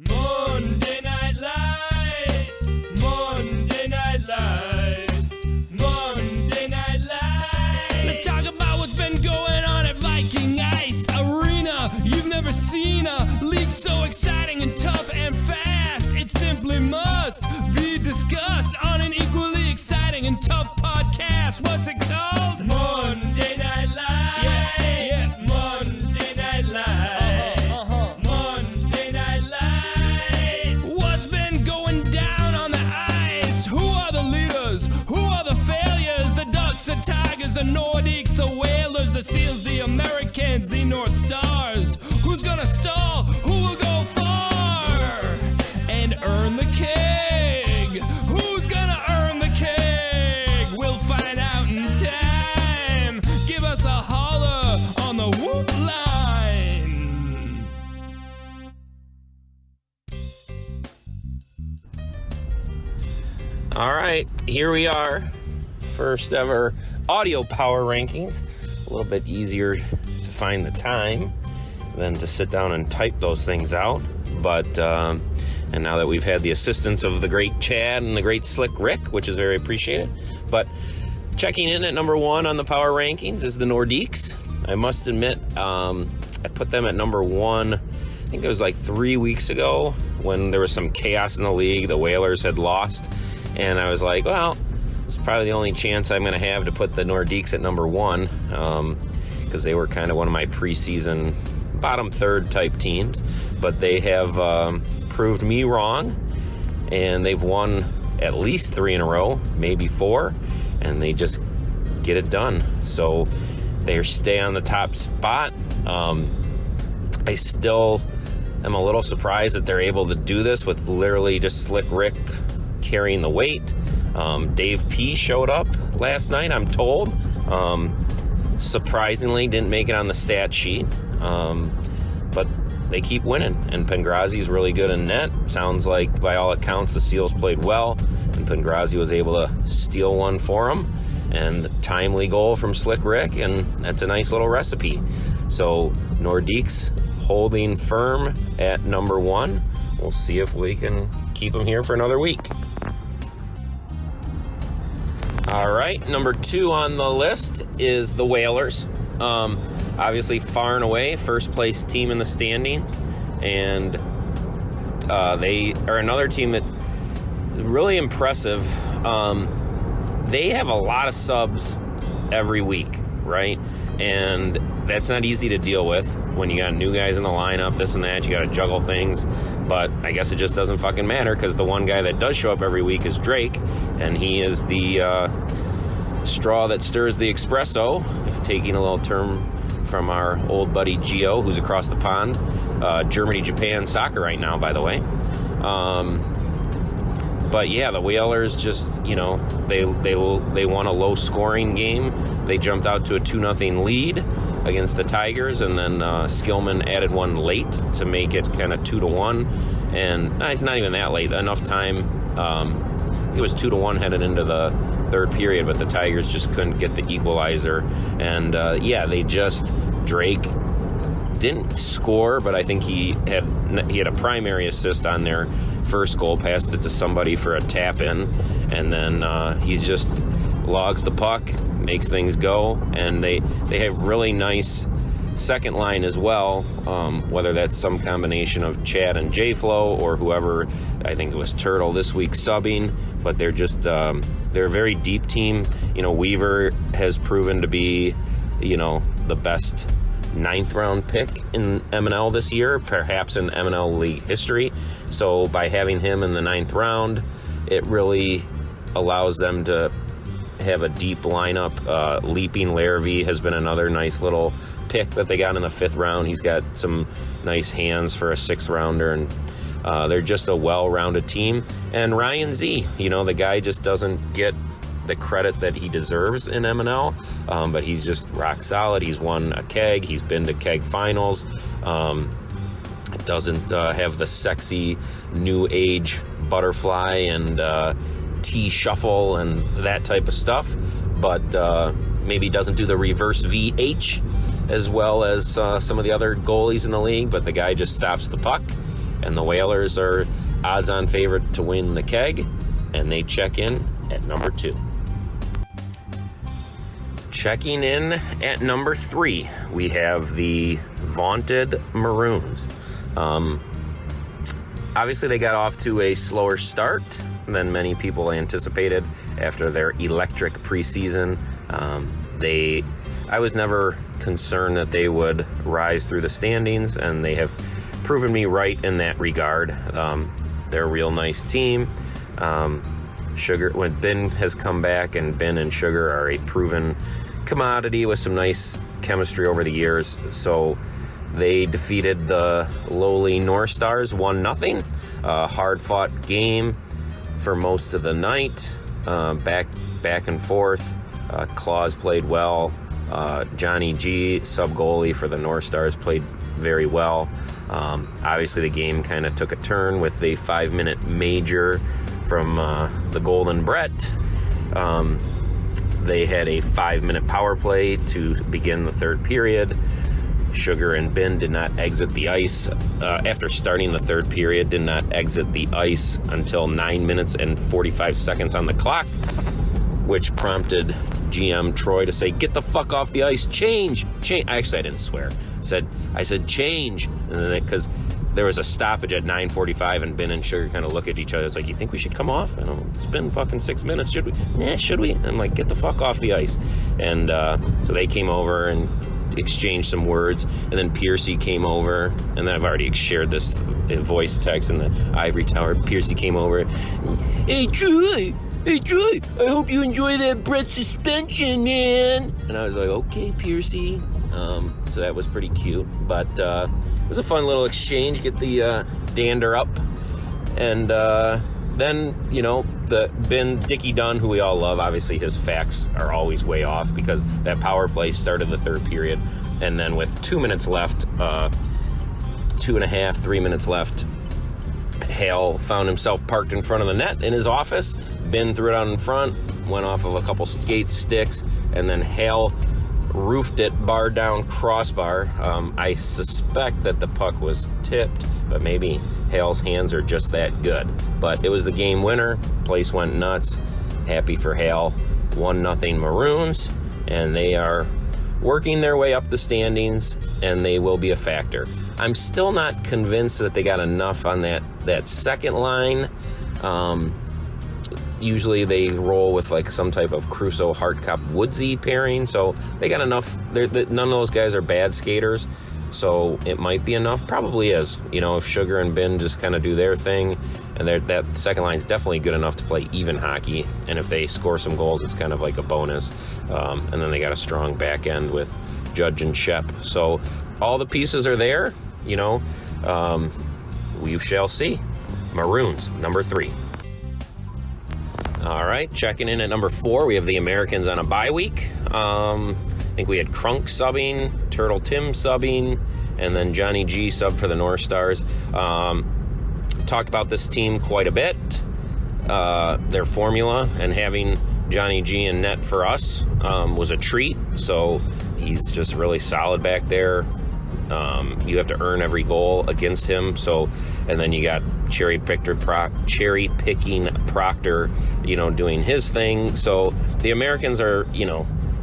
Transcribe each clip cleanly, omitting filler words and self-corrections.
Monday Night Lights, Monday Night Lights, Monday Night Lights. Let's talk about what's been going on at Viking Ice Arena. You've never seen a league so exciting and tough and fast. It simply must be discussed on an equally exciting and tough podcast. What's it called? Monday Night Lights. Yeah. Monday Night Lights. The Nordiques, the Whalers, the Seals, the Americans, the North Stars. Who's gonna stall? Who will go far and earn the keg? Who's gonna earn the keg? We'll find out in time. Give us a holler on the whoop line. All right, here we are. First ever audio power rankings. A little bit easier to find the time than to sit down and type those things out. But and now that we've had the assistance of the great Chad and the great Slick Rick, which is very appreciated. But checking in at number one on the power rankings is the Nordiques. I must admit, I put them at number one. I think it was like 3 weeks ago when there was some chaos in the league. The Whalers had lost, and I was like, well, it's probably the only chance I'm going to have to put the Nordiques at number one, because they were kind of one of my preseason bottom third type teams. But they have proved me wrong, and they've won at least 3 in a row, maybe 4, and they just get it done. So they stay on the top spot. I still am a little surprised that they're able to do this with literally just Slick Rick carrying the weight. Dave P showed up last night, I'm told. Surprisingly, didn't make it on the stat sheet. But they keep winning, and Pengrazi's really good in net. Sounds like, by all accounts, the Seals played well, and Pengrazi was able to steal one for them. And timely goal from Slick Rick, and that's a nice little recipe. So, Nordiques holding firm at number one. We'll see if we can keep them here for another week. All right, number 2 on the list is the Whalers. Obviously, far and away, first place team in the standings. And they are another team that is really impressive. They have a lot of subs every week, right? And that's not easy to deal with when you got new guys in the lineup, this and that. You got to juggle things. But I guess it just doesn't fucking matter, because the one guy that does show up every week is Drake, and he is the straw that stirs the espresso, taking a little term from our old buddy Gio, who's across the pond. Germany-Japan soccer right now, by the way. But yeah, the Whalers just, they won a low-scoring game. They jumped out to a 2-0 lead against the Tigers, and then Skillman added one late to make it kind of 2-1. And not even that late, enough time. It was 2-1 headed into the third period, but the Tigers just couldn't get the equalizer. And Drake didn't score, but I think he had a primary assist on their first goal, passed it to somebody for a tap in, and then he just logs the puck, makes things go, and they have really nice second line as well, whether that's some combination of Chad and J-Flow or whoever. I think it was Turtle this week subbing, but they're just they're a very deep team. Weaver has proven to be the best 9th round pick in MNL this year, perhaps in MNL league history. So by having him in the 9th round, it really allows them to have a deep lineup. Leaping Larrabee has been another nice little pick that they got in the 5th round. He's got some nice hands for a 6th rounder, and they're just a well-rounded team. And Ryan Z, the guy just doesn't get the credit that he deserves in MNL, but he's just rock solid. He's won a keg. He's been to keg finals. Doesn't have the sexy new age butterfly and T shuffle and that type of stuff, but maybe doesn't do the reverse VH as well as some of the other goalies in the league, but the guy just stops the puck and the Whalers are odds-on favorite to win the keg, and they check in at number 2. Checking in at number 3, we have the vaunted Maroons. Obviously, they got off to a slower start than many people anticipated after their electric preseason. I was never concerned that they would rise through the standings, and they have proven me right in that regard. They're a real nice team. Sugar, when Ben has come back, and Ben and Sugar are a proven commodity with some nice chemistry over the years. So they defeated the lowly North Stars 1-0. Hard-fought game for most of the night. Back and forth. Claus played well. Johnny G, sub-goalie for the North Stars, played very well. Obviously, the game kind of took a turn with the 5-minute major from the Golden Brett. They had a 5-minute power play to begin the third period. Sugar and Ben did not exit the ice after starting the third period, did not exit the ice until 9 minutes and 45 seconds on the clock, which prompted GM Troy to say, "Get the fuck off the ice, change." Actually, I didn't swear. I said change, and then because there was a stoppage at 9:45, and Ben and Sugar kind of look at each other. It's like, "You think we should come off?" And it's been fucking 6 minutes. Should we? Yeah, should we? And I'm like, "Get the fuck off the ice." And so they came over and exchanged some words, and then Piercy came over, and then I've already shared this voice text in the ivory tower. Piercy came over. Hey Troy, I hope you enjoy that Brett suspension, man. And I was like, okay, Piercy. So that was pretty cute, but it was a fun little exchange, get the dander up. And then, the Ben Dickie Dunn, who we all love, obviously his facts are always way off because that power play started the third period. And then with 2 minutes left, 2.5, 3 minutes left, Hale found himself parked in front of the net in his office. Ben threw it out in front, went off of a couple skate sticks, and then Hale roofed it, bar down, crossbar. I suspect that the puck was tipped, but maybe Hale's hands are just that good. But it was the game winner. Place went nuts. Happy for Hale. 1-0 Maroons, and they are working their way up the standings, and they will be a factor. I'm still not convinced that they got enough on that second line. Usually they roll with like some type of Crusoe, Hartcup, Woodsy pairing, so they got enough. None of those guys are bad skaters, so it might be enough. Probably is. If Sugar and Ben just kind of do their thing, and that second line is definitely good enough to play even hockey, and if they score some goals, it's kind of like a bonus. And then they got a strong back end with Judge and Shep. So all the pieces are there, we shall see. Maroons, number 3. All right, checking in at number 4, we have the Americans on a bye week. I think we had Crunk subbing, Turtle Tim subbing, and then Johnny G sub for the North Stars. Talked about this team quite a bit, their formula, and having Johnny G in net for us was a treat. So he's just really solid back there. You have to earn every goal against him. So, and then you got cherry picking Proctor, doing his thing. So the Americans are,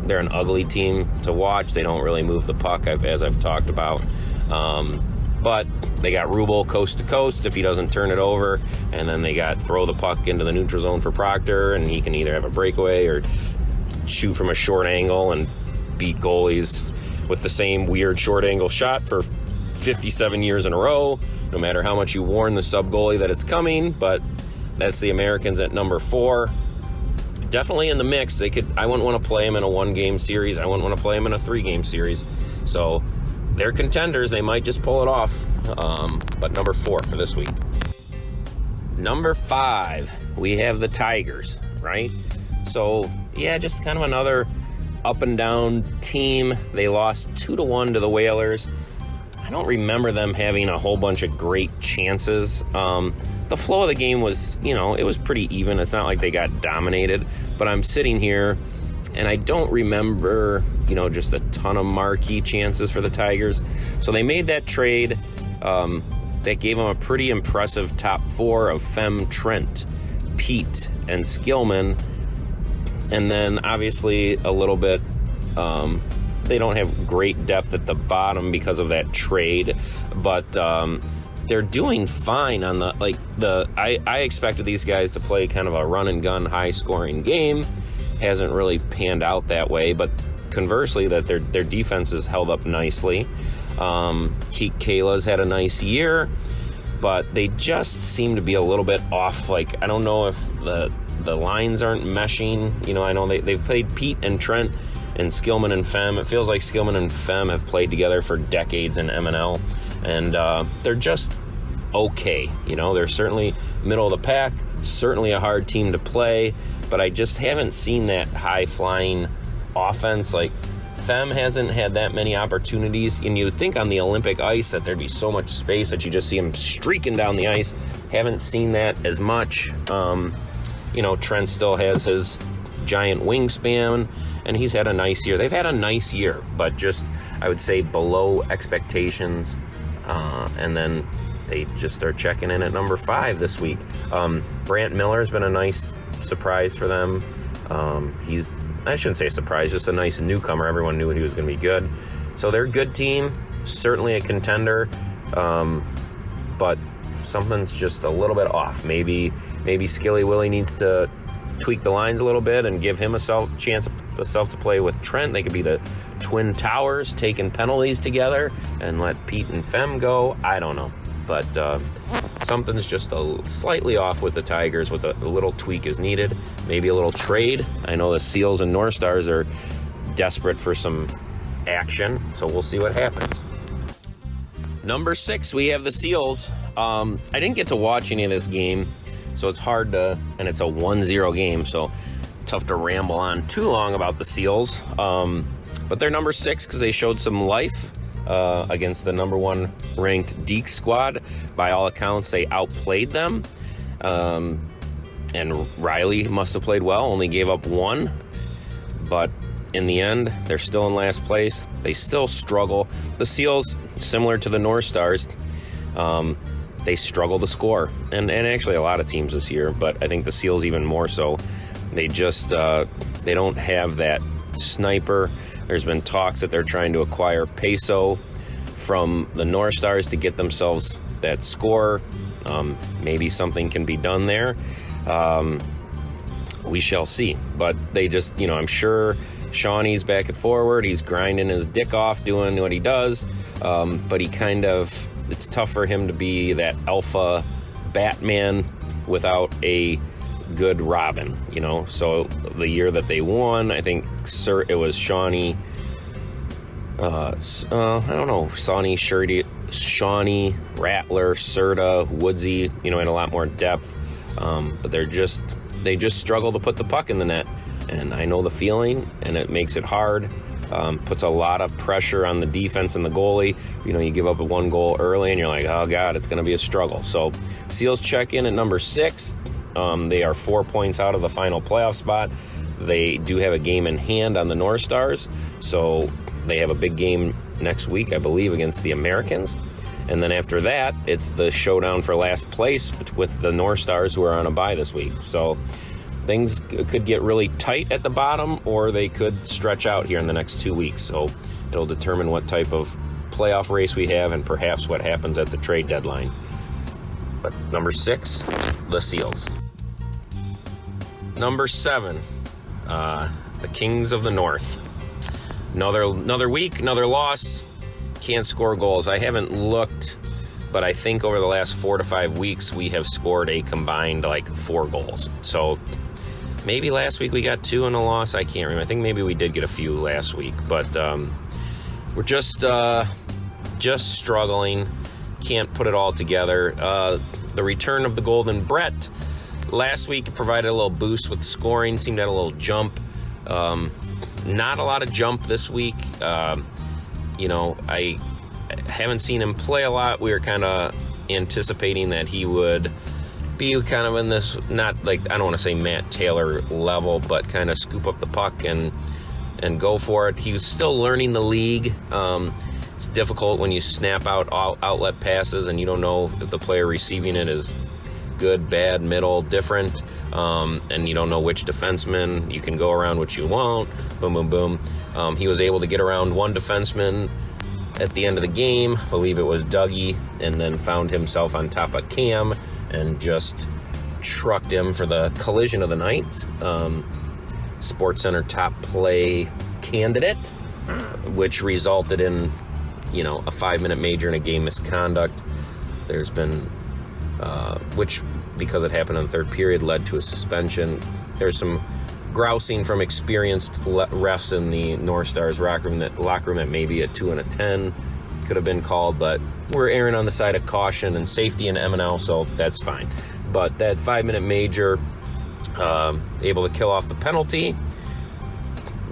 they're an ugly team to watch. They don't really move the puck, as I've talked about. But they got Rubel coast to coast if he doesn't turn it over, and then they got throw the puck into the neutral zone for Proctor, and he can either have a breakaway or shoot from a short angle and beat goalies with the same weird short angle shot for 57 years in a row, no matter how much you warn the sub goalie that it's coming. But that's the Americans at number 4. Definitely in the mix. I wouldn't want to play them in a 1-game series. I wouldn't want to play them in a 3-game series. So they're contenders. They might just pull it off. But number 4 for this week. Number 5, we have the Tigers, right? So, yeah, just kind of another up and down team. They lost 2-1 to the Whalers. I don't remember them having a whole bunch of great chances. The flow of the game was, it was pretty even. It's not like they got dominated, but I'm sitting here and I don't remember, just a ton of marquee chances for the Tigers. So they made that trade. that gave them a pretty impressive top 4 of Fem, Trent, Pete, and Skillman. And then obviously a little bit, they don't have great depth at the bottom because of that trade, but they're doing fine on I expected these guys to play kind of a run and gun, high scoring game. Hasn't really panned out that way, but conversely, that their defense has held up nicely. Kayla's had a nice year, but they just seem to be a little bit off. Like, I don't know if the lines aren't meshing. You know, I know they've played Pete and Trent and Skillman and Fem. It feels like Skillman and Fem have played together for decades in MNL, and they're just okay. You know, they're certainly middle of the pack, certainly a hard team to play, but I just haven't seen that high-flying offense. Like, Fem hasn't had that many opportunities, and you would think on the Olympic ice that thered be so much space that you just see them streaking down the ice. Haven't seen that as much. You know, Trent still has his giant wingspan, and he's had a nice year. They've had a nice year, but just, I would say, below expectations. And then they just start checking in at number 5 this week. Brant Miller's been a nice surprise for them. I shouldn't say surprise, just a nice newcomer. Everyone knew he was going to be good. So they're a good team, certainly a contender, but something's just a little bit off. Maybe Skilly Willie needs to tweak the lines a little bit and give him a chance to play with Trent. They could be the Twin Towers taking penalties together and let Pete and Fem go. I don't know, but something's just slightly off with the Tigers. With a little tweak is needed, maybe a little trade. I know the Seals and North Stars are desperate for some action, so we'll see what happens. Number 6, we have the Seals. I didn't get to watch any of this game, so it's hard to, and it's a 1-0 game, so tough to ramble on too long about the Seals. But they're number 6 because they showed some life against the number 1 ranked Deke squad. By all accounts, they outplayed them. And Riley must have played well, only gave up 1. But in the end, they're still in last place. They still struggle. The Seals, similar to the North Stars, they struggle to score. And actually a lot of teams this year, but I think the Seals even more so. They just, they don't have that sniper. There's been talks that they're trying to acquire Peso from the North Stars to get themselves that score. Maybe something can be done there. We shall see. But they just, you know, I'm sure Shawnee's back and forward. He's grinding his dick off doing what he does. But he kind of, it's tough for him to be that alpha Batman without a good Robin, you know. So the year that they won, I think it was Shawnee, I don't know, Shawnee, Rattler, Serta, Woodsy, you know, had a lot more depth. But they just struggle to put the puck in the net. And I know the feeling, and it makes it hard. Puts a lot of pressure on the defense and the goalie. You know, you give up a 1 goal early and you're like, oh God, it's going to be a struggle. So Seals check in at number 6. They are 4 points out of the final playoff spot. They do have a game in hand on the North Stars, so they have a big game next week, I believe, against the Americans. And then after that, it's the showdown for last place with the North Stars, who are on a bye this week. So things could get really tight at the bottom, or they could stretch out here in the next 2 weeks. So it'll determine what type of playoff race we have and perhaps what happens at the trade deadline. But number 6, the Seals. Number 7, the Kings of the North. Another week, another loss. Can't score goals. I haven't looked, but I think over the last 4 to 5 weeks we have scored a combined 4 goals. So maybe last week we got 2 in a loss. I can't remember. I think maybe we did get a few last week, but we're just struggling. Can't put it all together. The return of the Golden Brett last week provided a little boost with scoring. Seemed to have a little jump. Not a lot of jump this week. You know, I haven't seen him play a lot. We were kind of anticipating that he would be kind of in this, not like, I don't want to say Matt Taylor level, but kind of scoop up the puck and go for it. He was still learning the league. It's difficult when you snap out outlet passes and you don't know if the player receiving it is good, bad, middle, different, and you don't know which defenseman. You can go around what you want. Boom, boom, boom. He was able to get around one defenseman at the end of the game. I believe it was Dougie, and then found himself on top of Cam and just trucked him for the collision of the night. SportsCenter top play candidate, which resulted in, a 5-minute major and a game misconduct. There's been, which, because it happened in the third period, led to a suspension. There's some grousing from experienced refs in the North Stars locker room that maybe a 2 and a 10 could have been called, but we're erring on the side of caution and safety in MNL, so that's fine. But that 5-minute major, able to kill off the penalty,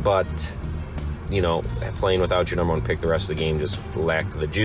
but playing without your number one pick the rest of the game just lacked the juice.